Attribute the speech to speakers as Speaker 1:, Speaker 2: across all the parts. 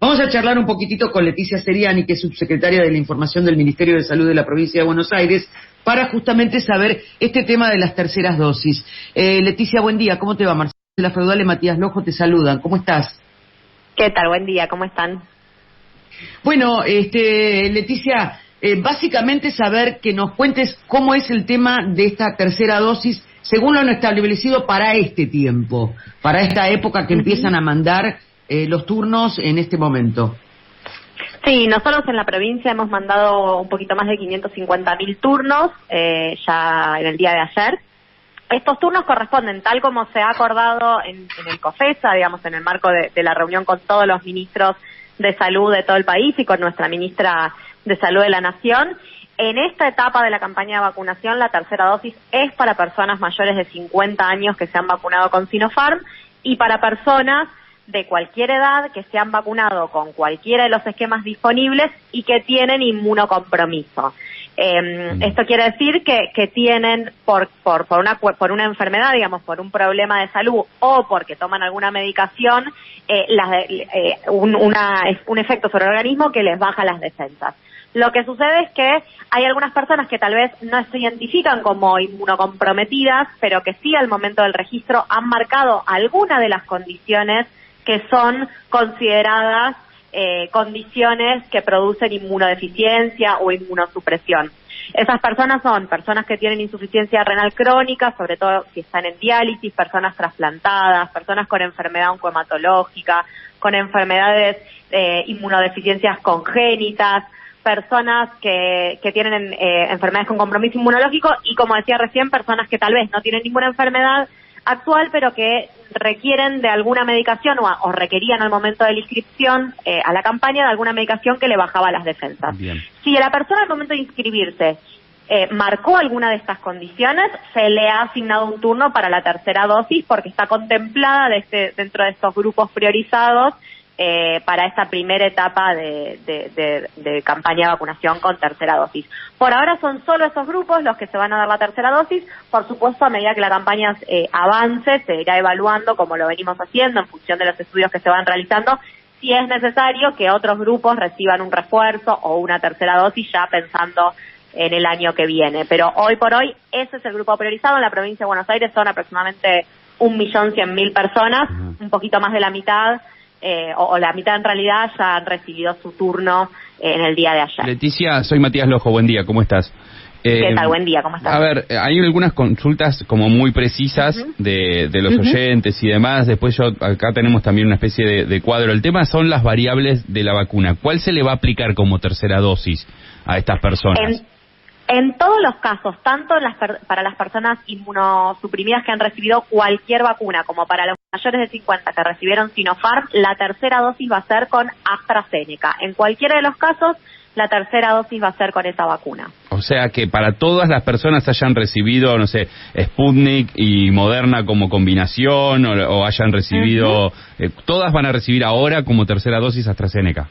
Speaker 1: Vamos a charlar un poquitito con Leticia Seriani, que es subsecretaria de la Información del Ministerio de Salud de la Provincia de Buenos Aires, para justamente saber este tema de las terceras dosis. Leticia, buen día. ¿Cómo te va? Marcela Feudal y Matías Lojo te saludan. ¿Cómo estás?
Speaker 2: ¿Qué tal? Buen día. ¿Cómo están?
Speaker 1: Bueno, Leticia, básicamente saber que nos cuentes cómo es el tema de esta tercera dosis según lo establecido para este tiempo, para esta época que empiezan a mandar los turnos en este momento.
Speaker 2: Sí, nosotros en la provincia hemos mandado un poquito más de 550.000 turnos ya en el día de ayer. Estos turnos corresponden, tal como se ha acordado en el COFESA, digamos, en el marco de la reunión con todos los ministros de salud de todo el país y con nuestra ministra de Salud de la Nación. En esta etapa de la campaña de vacunación, la tercera dosis es para personas mayores de 50 años que se han vacunado con Sinopharm y para personas de cualquier edad que se han vacunado con cualquiera de los esquemas disponibles y que tienen inmunocompromiso. Esto quiere decir que tienen por una enfermedad, digamos, por un problema de salud o porque toman alguna medicación, un efecto sobre el organismo que les baja las defensas. Lo que sucede es que hay algunas personas que tal vez no se identifican como inmunocomprometidas, pero que sí al momento del registro han marcado alguna de las condiciones que son consideradas condiciones que producen inmunodeficiencia o inmunosupresión. Esas personas son personas que tienen insuficiencia renal crónica, sobre todo si están en diálisis, personas trasplantadas, personas con enfermedad oncohematológica, con enfermedades inmunodeficiencias congénitas, personas que tienen enfermedades con compromiso inmunológico y, como decía recién, personas que tal vez no tienen ninguna enfermedad actual, pero que requieren de alguna medicación o requerían al momento de la inscripción a la campaña de alguna medicación que le bajaba las defensas. Bien. Si la persona al momento de inscribirse marcó alguna de estas condiciones, se le ha asignado un turno para la tercera dosis porque está contemplada dentro de estos grupos priorizados para esta primera etapa de campaña de vacunación con tercera dosis. Por ahora son solo esos grupos los que se van a dar la tercera dosis. Por supuesto, a medida que la campaña avance, se irá evaluando, como lo venimos haciendo, en función de los estudios que se van realizando, si es necesario que otros grupos reciban un refuerzo o una tercera dosis ya pensando en el año que viene. Pero hoy por hoy, ese es el grupo priorizado. En la provincia de Buenos Aires son aproximadamente 1.100.000 personas, un poquito más de la mitad, o la mitad en realidad ya han recibido su turno en el día de ayer.
Speaker 3: Leticia, soy Matías Lojo, buen día, ¿cómo estás?
Speaker 2: ¿Qué tal? Buen día, ¿cómo estás?
Speaker 3: A ver, hay algunas consultas como muy precisas de los oyentes y demás. Después acá tenemos también una especie de cuadro. El tema son las variables de la vacuna. ¿Cuál se le va a aplicar como tercera dosis a estas personas?
Speaker 2: En todos los casos, tanto para las personas inmunosuprimidas que han recibido cualquier vacuna, como para los mayores de 50 que recibieron Sinopharm, la tercera dosis va a ser con AstraZeneca. En cualquiera de los casos, la tercera dosis va a ser con esa vacuna.
Speaker 3: O sea que para todas las personas hayan recibido, no sé, Sputnik y Moderna como combinación, o hayan recibido, todas van a recibir ahora como tercera dosis AstraZeneca.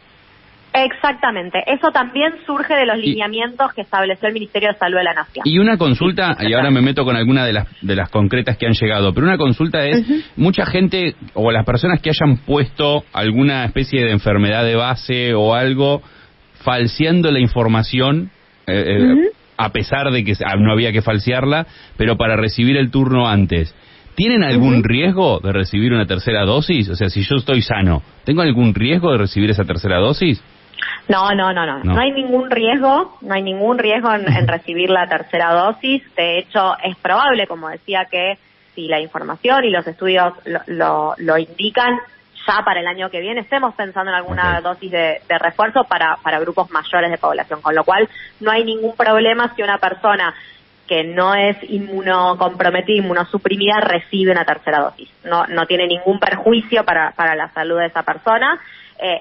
Speaker 2: Exactamente, eso también surge de los lineamientos que estableció el Ministerio de Salud de la Nación.
Speaker 3: Y una consulta, y ahora me meto con alguna de las concretas que han llegado, pero una consulta es, mucha gente o las personas que hayan puesto alguna especie de enfermedad de base o algo, falseando la información, a pesar de que no había que falsearla, pero para recibir el turno antes. ¿Tienen algún riesgo de recibir una tercera dosis? O sea, si yo estoy sano, ¿tengo algún riesgo de recibir esa tercera dosis?
Speaker 2: No hay ningún riesgo, en recibir la tercera dosis. De hecho, es probable, como decía, que si la información y los estudios lo indican, ya para el año que viene estemos pensando en alguna dosis de refuerzo para grupos mayores de población, con lo cual no hay ningún problema si una persona que no es inmunocomprometida, inmunosuprimida, recibe una tercera dosis. No tiene ningún perjuicio para la salud de esa persona.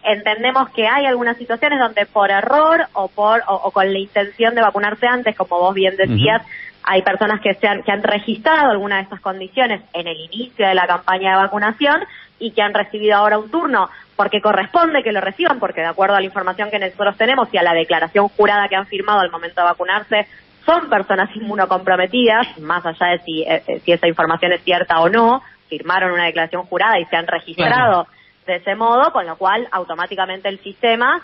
Speaker 2: Entendemos que hay algunas situaciones donde por error o con la intención de vacunarse antes, como vos bien decías, hay personas que han registrado alguna de estas condiciones en el inicio de la campaña de vacunación y que han recibido ahora un turno porque corresponde que lo reciban, porque de acuerdo a la información que nosotros tenemos y a la declaración jurada que han firmado al momento de vacunarse, son personas inmunocomprometidas, más allá de si esa información es cierta o no, firmaron una declaración jurada y se han registrado de ese modo, con lo cual automáticamente el sistema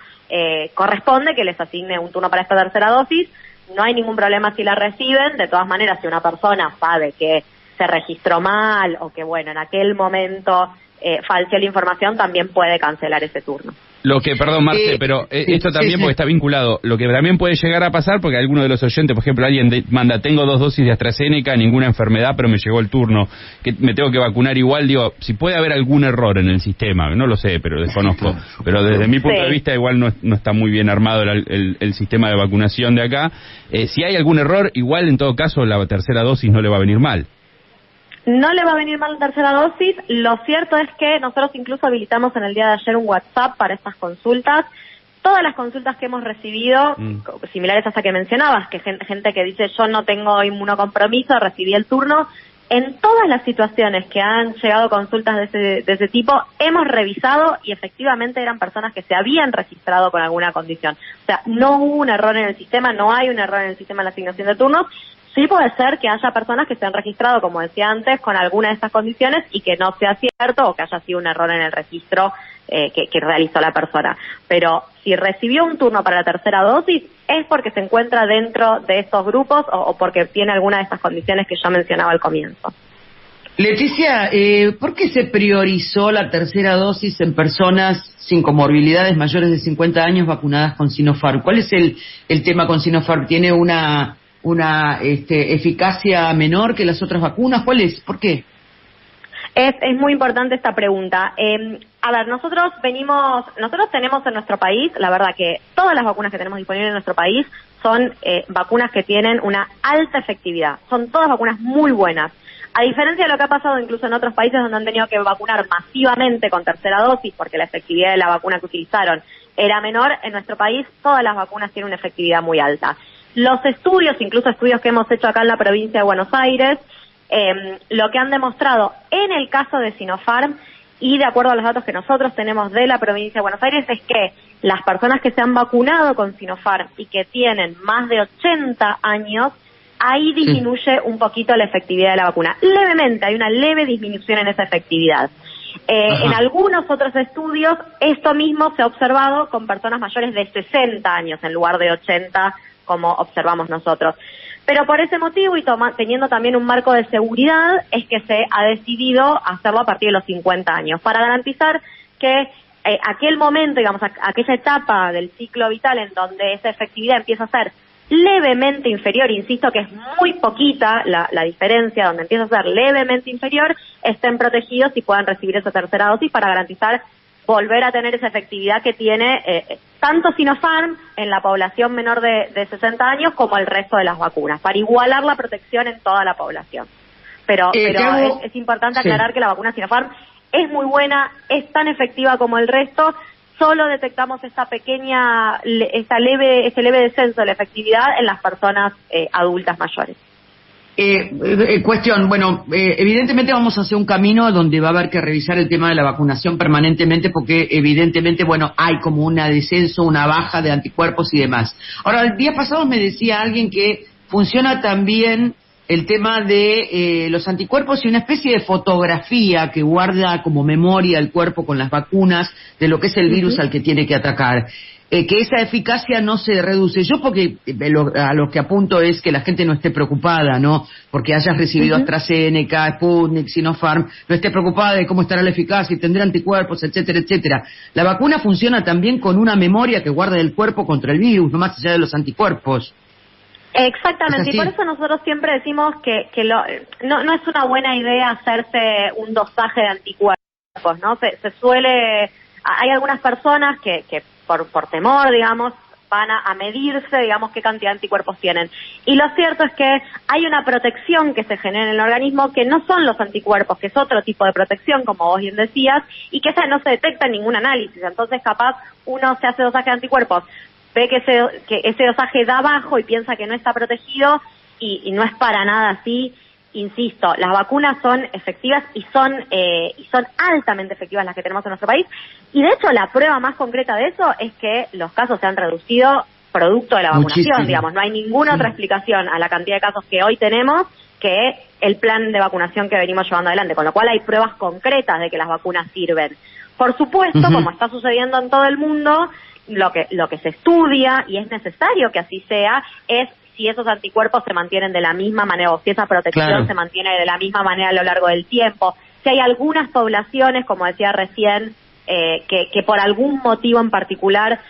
Speaker 2: corresponde que les asigne un turno para esta tercera dosis. No hay ningún problema si la reciben. De todas maneras, si una persona sabe que se registró mal o que, bueno, en aquel momento falseó la información, también puede cancelar ese turno.
Speaker 3: Lo que, perdón, Marce, pero esto también porque está vinculado. Lo que también puede llegar a pasar, porque alguno de los oyentes, por ejemplo, alguien manda, tengo 2 dosis de AstraZeneca, ninguna enfermedad, pero me llegó el turno, que me tengo que vacunar igual, digo, si puede haber algún error en el sistema, no lo sé, pero desconozco. Pero desde mi punto de vista, igual no está muy bien armado el sistema de vacunación de acá. Si hay algún error, igual en todo caso la tercera dosis no le va a venir mal.
Speaker 2: No le va a venir mal la tercera dosis. Lo cierto es que nosotros incluso habilitamos en el día de ayer un WhatsApp para estas consultas. Todas las consultas que hemos recibido, similares a esa que mencionabas, que gente que dice yo no tengo inmunocompromiso, recibí el turno. En todas las situaciones que han llegado consultas de ese tipo, hemos revisado y efectivamente eran personas que se habían registrado con alguna condición. O sea, no hubo un error en el sistema, no hay un error en el sistema de la asignación de turnos. Sí puede ser que haya personas que se han registrado, como decía antes, con alguna de estas condiciones y que no sea cierto o que haya sido un error en el registro que realizó la persona. Pero si recibió un turno para la tercera dosis es porque se encuentra dentro de estos grupos o porque tiene alguna de estas condiciones que yo mencionaba al comienzo.
Speaker 1: Leticia, ¿por qué se priorizó la tercera dosis en personas sin comorbilidades mayores de 50 años vacunadas con Sinopharm? ¿Cuál es el tema con Sinopharm? ¿Tiene una eficacia menor que las otras vacunas? ¿Cuál es? ¿Por qué?
Speaker 2: Es muy importante esta pregunta. A ver, nosotros tenemos en nuestro país, la verdad que todas las vacunas que tenemos disponibles en nuestro país son vacunas que tienen una alta efectividad. Son todas vacunas muy buenas. A diferencia de lo que ha pasado incluso en otros países donde han tenido que vacunar masivamente con tercera dosis porque la efectividad de la vacuna que utilizaron era menor, en nuestro país todas las vacunas tienen una efectividad muy alta. Los estudios, incluso estudios que hemos hecho acá en la provincia de Buenos Aires, lo que han demostrado en el caso de Sinopharm y de acuerdo a los datos que nosotros tenemos de la provincia de Buenos Aires es que las personas que se han vacunado con Sinopharm y que tienen más de 80 años, ahí disminuye un poquito la efectividad de la vacuna. Levemente, hay una leve disminución en esa efectividad. En algunos otros estudios, esto mismo se ha observado con personas mayores de 60 años en lugar de 80, como observamos nosotros. Pero por ese motivo y teniendo también un marco de seguridad, es que se ha decidido hacerlo a partir de los 50 años, para garantizar que aquel momento, digamos, aquella etapa del ciclo vital en donde esa efectividad empieza a ser levemente inferior, insisto que es muy poquita la diferencia, donde empieza a ser levemente inferior, estén protegidos y puedan recibir esa tercera dosis para garantizar volver a tener esa efectividad que tiene tanto Sinopharm en la población menor de 60 años como el resto de las vacunas, para igualar la protección en toda la población. Pero es importante aclarar que la vacuna Sinopharm es muy buena, es tan efectiva como el resto, solo detectamos ese leve descenso de la efectividad en las personas adultas mayores.
Speaker 1: Cuestión, bueno, evidentemente vamos a hacer un camino donde va a haber que revisar el tema de la vacunación permanentemente porque evidentemente, bueno, hay como un descenso, una baja de anticuerpos y demás. Ahora, el día pasado me decía alguien que funciona también el tema de los anticuerpos y una especie de fotografía que guarda como memoria el cuerpo con las vacunas de lo que es el virus al que tiene que atacar. Que esa eficacia no se reduce. Yo porque a lo que apunto es que la gente no esté preocupada, ¿no? Porque hayas recibido AstraZeneca, Sputnik, Sinopharm, no esté preocupada de cómo estará la eficacia, si tendrá anticuerpos, etcétera, etcétera. La vacuna funciona también con una memoria que guarda el cuerpo contra el virus, no más allá de los anticuerpos.
Speaker 2: Exactamente, y por eso nosotros siempre decimos que no es una buena idea hacerse un dosaje de anticuerpos, ¿no? Se suele... Hay algunas personas que por temor, digamos, van a medirse, digamos, qué cantidad de anticuerpos tienen. Y lo cierto es que hay una protección que se genera en el organismo que no son los anticuerpos, que es otro tipo de protección, como vos bien decías, y que esa no se detecta en ningún análisis. Entonces, capaz, uno se hace dosaje de anticuerpos, ve que ese dosaje da bajo y piensa que no está protegido, y no es para nada así. Insisto, las vacunas son efectivas y son altamente efectivas las que tenemos en nuestro país. Y de hecho, la prueba más concreta de eso es que los casos se han reducido producto de la vacunación. Muchísimo. Digamos, no hay ninguna otra explicación a la cantidad de casos que hoy tenemos que el plan de vacunación que venimos llevando adelante. Con lo cual hay pruebas concretas de que las vacunas sirven. Por supuesto, como está sucediendo en todo el mundo, lo que se estudia, y es necesario que así sea, es si esos anticuerpos se mantienen de la misma manera, o si esa protección se mantiene de la misma manera a lo largo del tiempo. Si hay algunas poblaciones, como decía recién, que por algún motivo en particular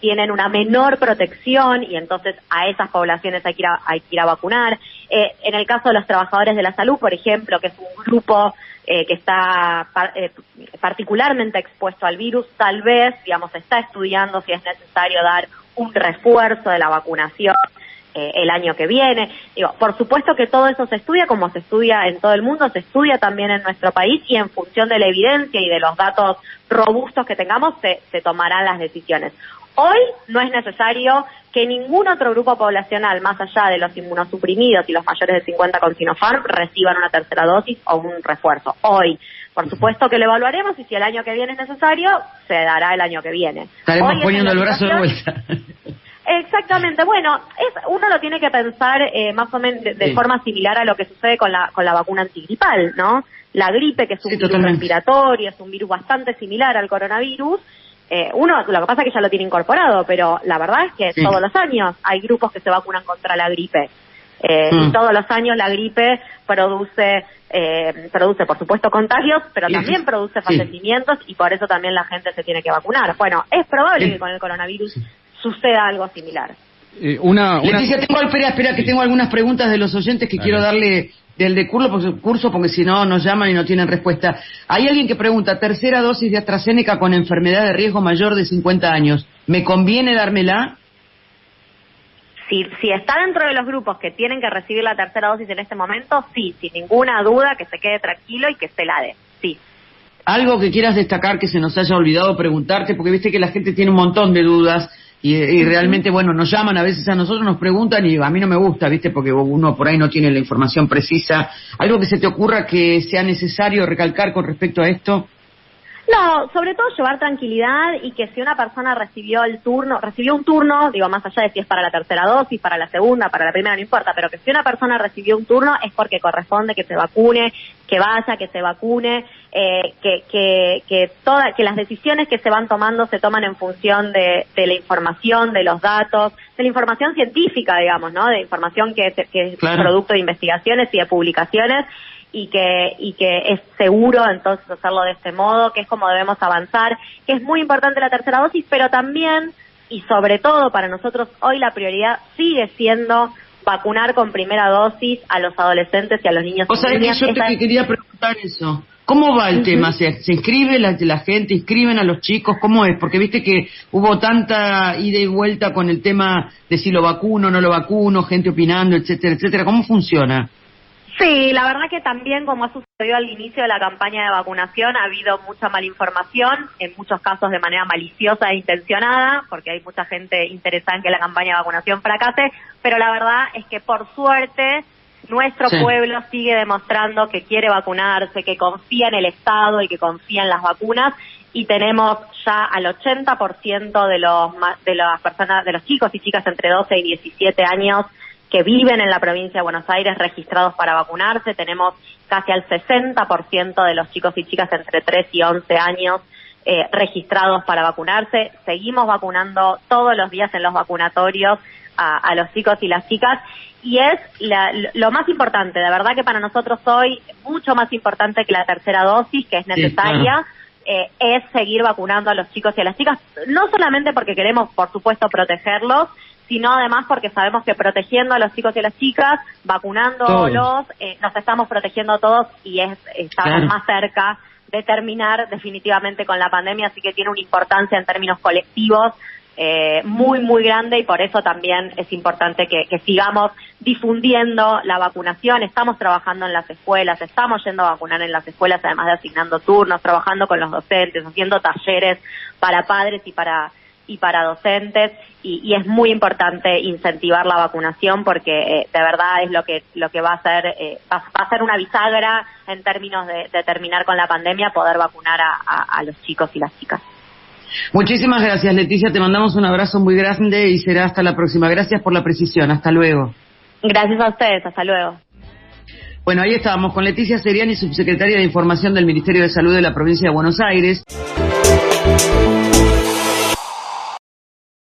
Speaker 2: tienen una menor protección, y entonces a esas poblaciones hay que ir a vacunar. En el caso de los trabajadores de la salud, por ejemplo, que es un grupo que está particularmente expuesto al virus, tal vez, digamos, se está estudiando si es necesario dar un refuerzo de la vacunación el año que viene. Digo, por supuesto que todo eso se estudia, como se estudia en todo el mundo, se estudia también en nuestro país, y en función de la evidencia y de los datos robustos que tengamos, se tomarán las decisiones. Hoy no es necesario que ningún otro grupo poblacional, más allá de los inmunosuprimidos y los mayores de 50 con Sinopharm, reciban una tercera dosis o un refuerzo. Hoy, por supuesto que lo evaluaremos, y si el año que viene es necesario, se dará el año que viene.
Speaker 1: Estaremos poniendo el brazo de vuelta.
Speaker 2: Exactamente. Bueno, uno lo tiene que pensar más o menos de forma similar a lo que sucede con la vacuna antigripal, ¿no? La gripe, que es un virus respiratorio, es un virus bastante similar al coronavirus. Lo que pasa es que ya lo tiene incorporado, pero la verdad es que todos los años hay grupos que se vacunan contra la gripe. Y todos los años la gripe produce, por supuesto, contagios, pero también produce fallecimientos, y por eso también la gente se tiene que vacunar. Bueno, es probable que con el coronavirus suceda algo similar.
Speaker 1: Leticia, espera, que tengo algunas preguntas de los oyentes que quiero darle del curso, porque si no nos llaman y no tienen respuesta. Hay alguien que pregunta: tercera dosis de AstraZeneca con enfermedad de riesgo mayor de 50 años, ¿me conviene dármela?
Speaker 2: Si está dentro de los grupos que tienen que recibir la tercera dosis en este momento, sí, sin ninguna duda, que se quede tranquilo y que se la dé, sí.
Speaker 1: Algo que quieras destacar que se nos haya olvidado preguntarte, porque viste que la gente tiene un montón de dudas y realmente, bueno, nos llaman a veces a nosotros, nos preguntan, y a mí no me gusta, viste, porque uno por ahí no tiene la información precisa. ¿Algo que se te ocurra que sea necesario recalcar con respecto a esto?
Speaker 2: No, sobre todo llevar tranquilidad, y que si una persona recibió un turno, digo, más allá de si es para la tercera dosis, para la segunda, para la primera, no importa, pero que si una persona recibió un turno es porque corresponde que se vacune, que vaya, que se vacune, que las decisiones que se van tomando se toman en función de la información, de los datos, de la información científica, digamos, ¿no? De información que es producto de investigaciones y de publicaciones, y que es seguro entonces hacerlo de este modo, que es como debemos avanzar, que es muy importante la tercera dosis, pero también y sobre todo para nosotros hoy la prioridad sigue siendo vacunar con primera dosis a los adolescentes y a los niños.
Speaker 1: O sea, que yo te quería preguntar eso. ¿Cómo va el tema? ¿Se inscribe la gente? ¿Inscriben a los chicos? ¿Cómo es? Porque viste que hubo tanta ida y vuelta con el tema de si lo vacuno, no lo vacuno, gente opinando, etcétera, etcétera. ¿Cómo funciona?
Speaker 2: Sí, la verdad que también, como ha sucedido al inicio de la campaña de vacunación, ha habido mucha malinformación, en muchos casos de manera maliciosa e intencionada, porque hay mucha gente interesada en que la campaña de vacunación fracase, pero la verdad es que por suerte nuestro pueblo sigue demostrando que quiere vacunarse, que confía en el Estado y que confía en las vacunas, y tenemos ya al 80% de las personas, de los chicos y chicas entre 12 y 17 años que viven en la provincia de Buenos Aires registrados para vacunarse. Tenemos casi al 60% de los chicos y chicas entre 3 y 11 años registrados para vacunarse. Seguimos vacunando todos los días en los vacunatorios a los chicos y las chicas, y es lo más importante, de verdad que para nosotros hoy, mucho más importante que la tercera dosis, que es necesaria, es seguir vacunando a los chicos y a las chicas, no solamente porque queremos, por supuesto, protegerlos, sino además porque sabemos que protegiendo a los chicos y a las chicas, vacunándolos, nos estamos protegiendo todos, y estamos más cerca de terminar definitivamente con la pandemia, así que tiene una importancia en términos colectivos muy, muy grande, y por eso también es importante que sigamos difundiendo la vacunación. Estamos trabajando en las escuelas, estamos yendo a vacunar en las escuelas, además de asignando turnos, trabajando con los docentes, haciendo talleres para padres y para docentes, y es muy importante incentivar la vacunación, porque de verdad es lo que va a ser una bisagra en términos de terminar con la pandemia, poder vacunar a los chicos y las chicas.
Speaker 1: Muchísimas gracias, Leticia, te mandamos un abrazo muy grande y será hasta la próxima. Gracias por la precisión, hasta luego.
Speaker 2: Gracias a ustedes, hasta luego.
Speaker 1: Bueno, ahí estábamos con Leticia Seriani, subsecretaria de Información del Ministerio de Salud de la provincia de Buenos Aires.
Speaker 4: Thank you.